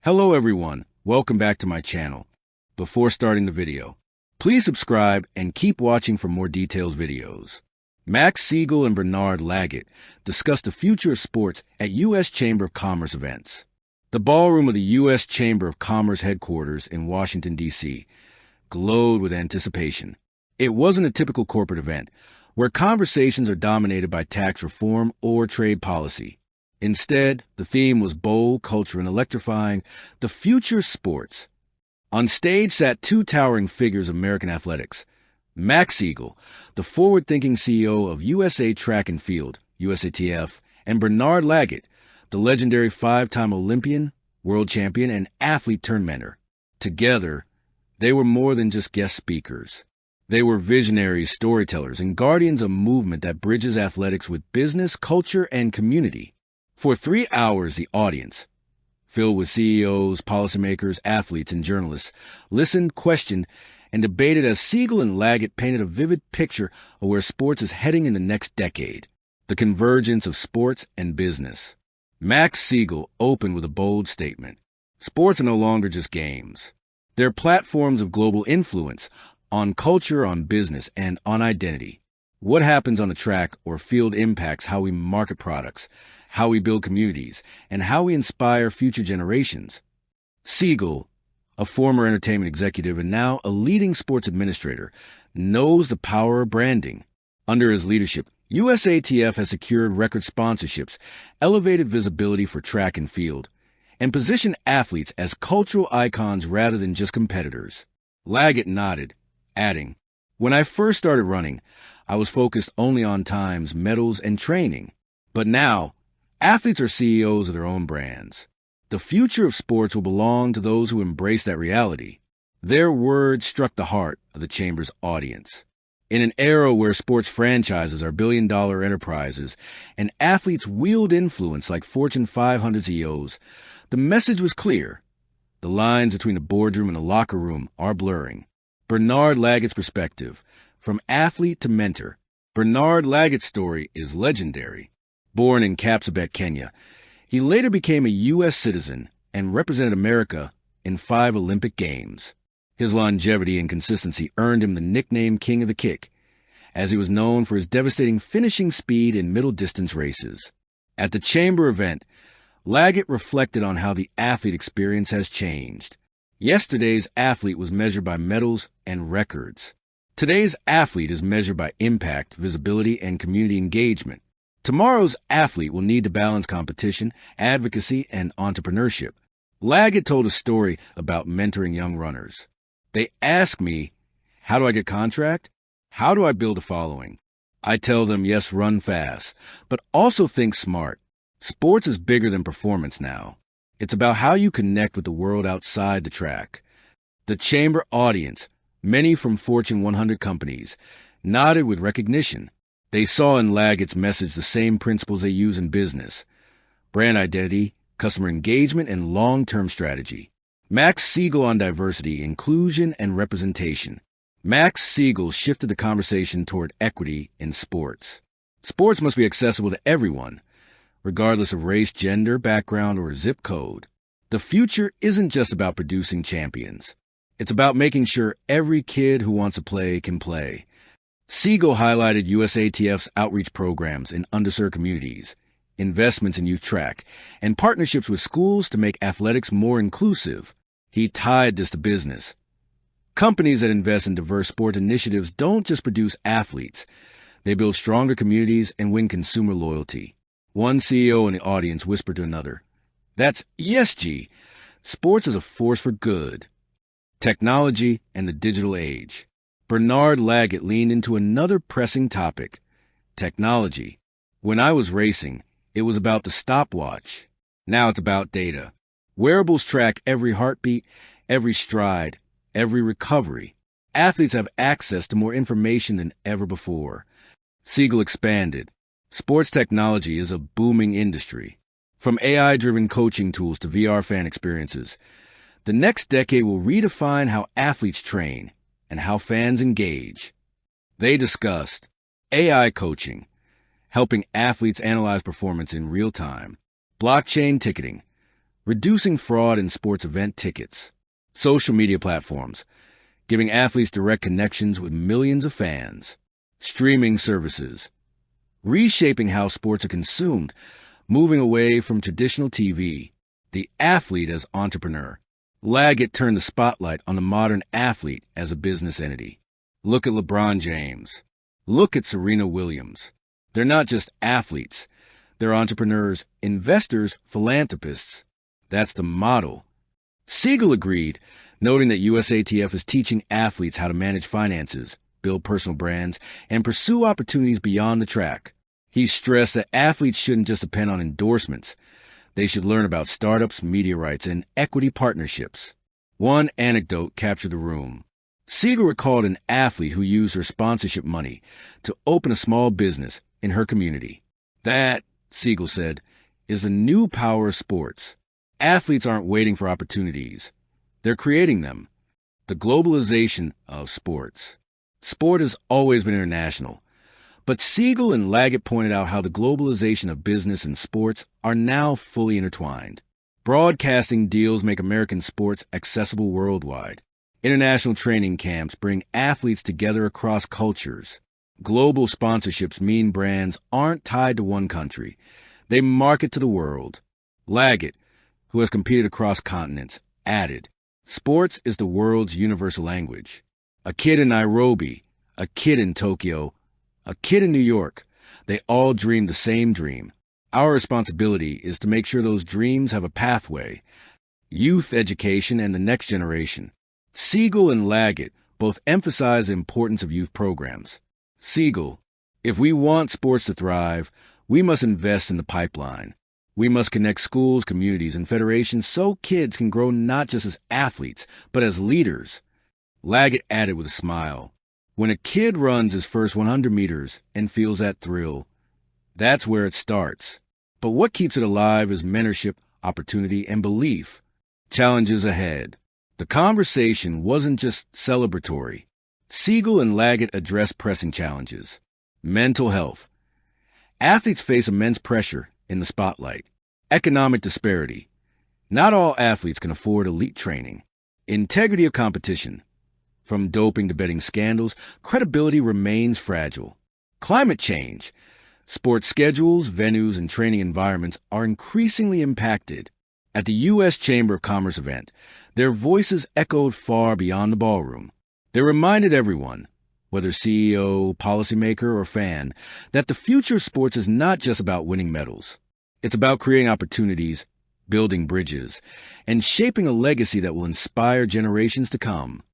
Hello everyone, welcome back to my channel. Before starting the video, please subscribe and keep watching for more details videos. Max Siegel and Bernard Lagat discussed the future of sports at U.S. Chamber of Commerce events. The ballroom of the U.S. Chamber of Commerce headquarters in Washington, D.C. glowed with anticipation. It wasn't a typical corporate event where conversations are dominated by tax reform or trade policy. Instead, the theme was bold, culture, and electrifying the future of sports. On stage sat two towering figures of American athletics. Max Siegel, the forward-thinking CEO of USA Track and Field, USATF, and Bernard Lagat, the legendary five-time Olympian, world champion, and athlete-turned-mentor. Together, they were more than just guest speakers. They were visionaries, storytellers, and guardians of a movement that bridges athletics with business, culture, and community. For 3 hours, the audience, filled with CEOs, policymakers, athletes, and journalists, listened, questioned, and debated as Siegel and Lagat painted a vivid picture of where sports is heading in the next decade, the convergence of sports and business. Max Siegel opened with a bold statement. Sports are no longer just games. They're platforms of global influence on culture, on business, and on identity. What happens on the track or field impacts how we market products, how we build communities, and how we inspire future generations. Siegel, a former entertainment executive and now a leading sports administrator, knows the power of branding. Under his leadership, USATF has secured record sponsorships, elevated visibility for track and field, and positioned athletes as cultural icons rather than just competitors. Lagat nodded, adding, "When I first started running, I was focused only on times, medals, and training. But now, athletes are CEOs of their own brands. The future of sports will belong to those who embrace that reality." Their words struck the heart of the Chamber's audience. In an era where sports franchises are billion-dollar enterprises and athletes wield influence like Fortune 500 CEOs, the message was clear. The lines between the boardroom and the locker room are blurring. Bernard Lagat's perspective, from athlete to mentor. Bernard Lagat's story is legendary. Born in Kapsabet, Kenya, he later became a U.S. citizen and represented America in 5 Olympic Games. His longevity and consistency earned him the nickname King of the Kick, as he was known for his devastating finishing speed in middle-distance races. At the Chamber event, Lagat reflected on how the athlete experience has changed. Yesterday's athlete was measured by medals and records. Today's athlete is measured by impact, visibility, and community engagement. Tomorrow's athlete will need to balance competition, advocacy, and entrepreneurship. Lagat told a story about mentoring young runners. They ask me, how do I get contract? How do I build a following? I tell them, yes, run fast, but also think smart. Sports is bigger than performance now. It's about how you connect with the world outside the track. The Chamber audience, many from Fortune 100 companies, nodded with recognition. They saw in Lagat's message the same principles they use in business: brand identity, customer engagement, and long-term strategy. Max Siegel on diversity, inclusion, and representation. Max Siegel shifted the conversation toward equity in sports. Sports must be accessible to everyone, regardless of race, gender, background, or zip code. The future isn't just about producing champions. It's about making sure every kid who wants to play can play. Siegel highlighted USATF's outreach programs in underserved communities, investments in youth track, and partnerships with schools to make athletics more inclusive. He tied this to business. Companies that invest in diverse sport initiatives don't just produce athletes. They build stronger communities and win consumer loyalty. One CEO in the audience whispered to another, "That's ESG. Sports is a force for good." Technology and the digital age. Bernard Lagat leaned into another pressing topic: technology. When I was racing, it was about the stopwatch. Now it's about data. Wearables track every heartbeat, every stride, every recovery. Athletes have access to more information than ever before. Siegel expanded. Sports technology is a booming industry. From AI-driven coaching tools to VR fan experiences, the next decade will redefine how athletes train and how fans engage. They discussed AI coaching, helping athletes analyze performance in real time, blockchain ticketing, reducing fraud in sports event tickets. Social media platforms, giving athletes direct connections with millions of fans. Streaming services, reshaping how sports are consumed, moving away from traditional TV. The athlete as entrepreneur. Lagat turned the spotlight on the modern athlete as a business entity. Look at LeBron James. Look at Serena Williams. They're not just athletes. They're entrepreneurs, investors, philanthropists. That's the model. Siegel agreed, noting that USATF is teaching athletes how to manage finances, build personal brands, and pursue opportunities beyond the track. He stressed that athletes shouldn't just depend on endorsements. They should learn about startups, media rights, and equity partnerships. One anecdote captured the room. Siegel recalled an athlete who used her sponsorship money to open a small business in her community. That, Siegel said, is the new power of sports. Athletes aren't waiting for opportunities. They're creating them. The globalization of sports. Sport has always been international. But Siegel and Lagat pointed out how the globalization of business and sports are now fully intertwined. Broadcasting deals make American sports accessible worldwide. International training camps bring athletes together across cultures. Global sponsorships mean brands aren't tied to one country. They market to the world. Lagat, who has competed across continents, added, "Sports is the world's universal language. A kid in Nairobi, a kid in Tokyo, a kid in New York, they all dream the same dream. Our responsibility is to make sure those dreams have a pathway, youth education and the next generation." Siegel and Lagat both emphasize the importance of youth programs. Siegel, "If we want sports to thrive, we must invest in the pipeline. We must connect schools, communities, and federations so kids can grow not just as athletes, but as leaders." Lagat added with a smile, "When a kid runs his first 100 meters and feels that thrill, that's where it starts. But what keeps it alive is mentorship, opportunity, and belief. Challenges ahead." The conversation wasn't just celebratory. Siegel and Lagat addressed pressing challenges. Mental health. Athletes face immense pressure in the spotlight. Economic disparity. Not all athletes can afford elite training. Integrity of competition. From doping to betting scandals, credibility remains fragile. Climate change. Sports schedules, venues, and training environments are increasingly impacted. At the U.S. Chamber of Commerce event, their voices echoed far beyond the ballroom. They reminded everyone, whether CEO, policymaker, or fan, that the future of sports is not just about winning medals. It's about creating opportunities, building bridges, and shaping a legacy that will inspire generations to come.